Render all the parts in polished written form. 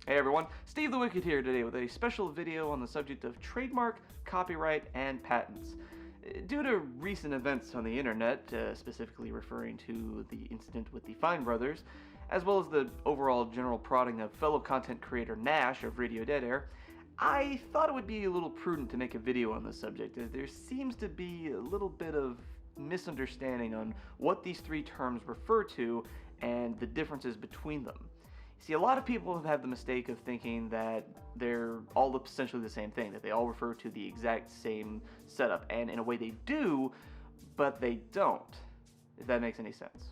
Hey everyone, Steve the Wicked here today with a special video on the subject of trademark, copyright, and patents. Due to recent events on the internet, specifically referring to the incident with the Fine brothers, as well as the overall general prodding of fellow content creator Nash of Radio Dead Air, I thought it would be a little prudent to make a video on this subject, as there seems to be a little bit of misunderstanding on what these three terms refer to and the differences between them. See, a lot of people have had the mistake of thinking that they're all essentially the same thing, that they all refer to the exact same setup, and in a way they do, but they don't, if that makes any sense.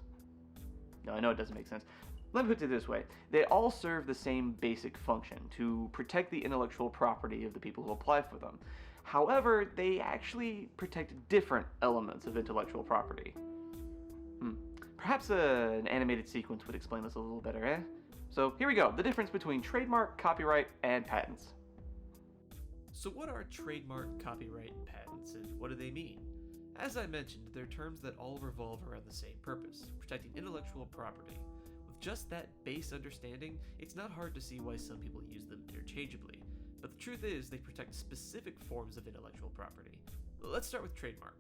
No, I know it doesn't make sense. Let me put it this way. They all serve the same basic function, to protect the intellectual property of the people who apply for them. However, they actually protect different elements of intellectual property. Perhaps an animated sequence would explain this a little better, eh? So here we go, the difference between trademark, copyright, and patents. So what are trademark, copyright, and patents, and what do they mean? As I mentioned, they're terms that all revolve around the same purpose, protecting intellectual property. With just that base understanding, it's not hard to see why some people use them interchangeably. But the truth is, they protect specific forms of intellectual property. Let's start with trademark.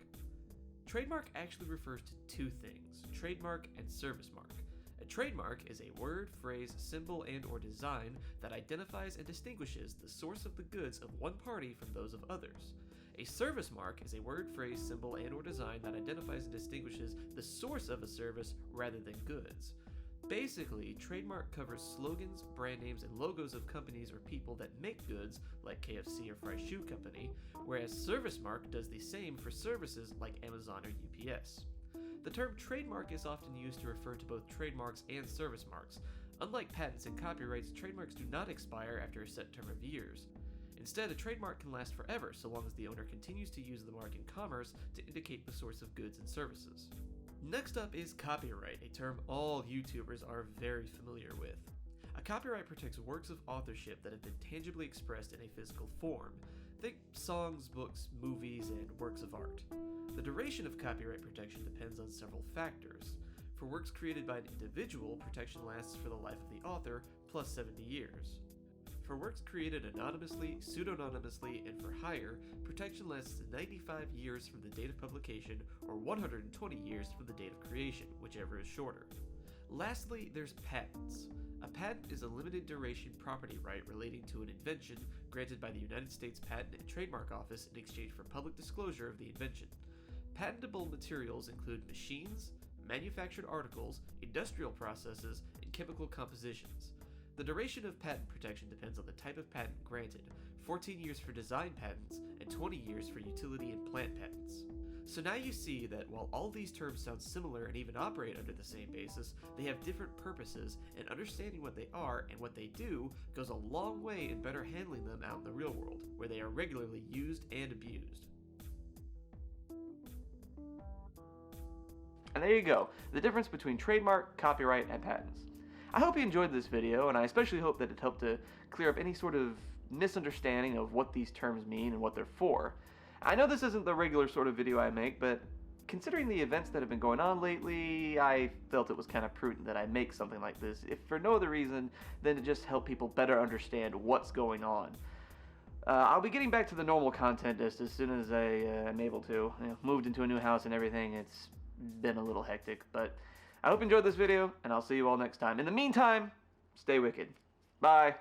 Trademark actually refers to two things, trademark and service mark. A trademark is a word, phrase, symbol, and/or design that identifies and distinguishes the source of the goods of one party from those of others. A service mark is a word, phrase, symbol, and/or design that identifies and distinguishes the source of a service rather than goods. Basically, trademark covers slogans, brand names, and logos of companies or people that make goods, like KFC or Fry Shoe Company, whereas service mark does the same for services like Amazon or UPS. The term trademark is often used to refer to both trademarks and service marks. Unlike patents and copyrights, trademarks do not expire after a set term of years. Instead, a trademark can last forever so long as the owner continues to use the mark in commerce to indicate the source of goods and services. Next up is copyright, a term all YouTubers are very familiar with. A copyright protects works of authorship that have been tangibly expressed in a physical form. Think songs, books, movies, and works of art. The duration of copyright protection depends on several factors. For works created by an individual, protection lasts for the life of the author, plus 70 years. For works created anonymously, pseudonymously, and for hire, protection lasts 95 years from the date of publication or 120 years from the date of creation, whichever is shorter. Lastly, there's patents. A patent is a limited duration property right relating to an invention granted by the United States Patent and Trademark Office in exchange for public disclosure of the invention. Patentable materials include machines, manufactured articles, industrial processes, and chemical compositions. The duration of patent protection depends on the type of patent granted, 14 years for design patents and 20 years for utility and plant patents. So now you see that while all these terms sound similar and even operate under the same basis, they have different purposes, and understanding what they are and what they do goes a long way in better handling them out in the real world, where they are regularly used and abused. And there you go, the difference between trademark, copyright, and patents. I hope you enjoyed this video, and I especially hope that it helped to clear up any sort of misunderstanding of what these terms mean and what they're for. I know this isn't the regular sort of video I make, but considering the events that have been going on lately, I felt it was kind of prudent that I make something like this, if for no other reason than to just help people better understand what's going on. I'll be getting back to the normal content just as soon as I am able to. Moved into a new house and everything, it's been a little hectic, but I hope you enjoyed this video, and I'll see you all next time. In the meantime, stay wicked. Bye.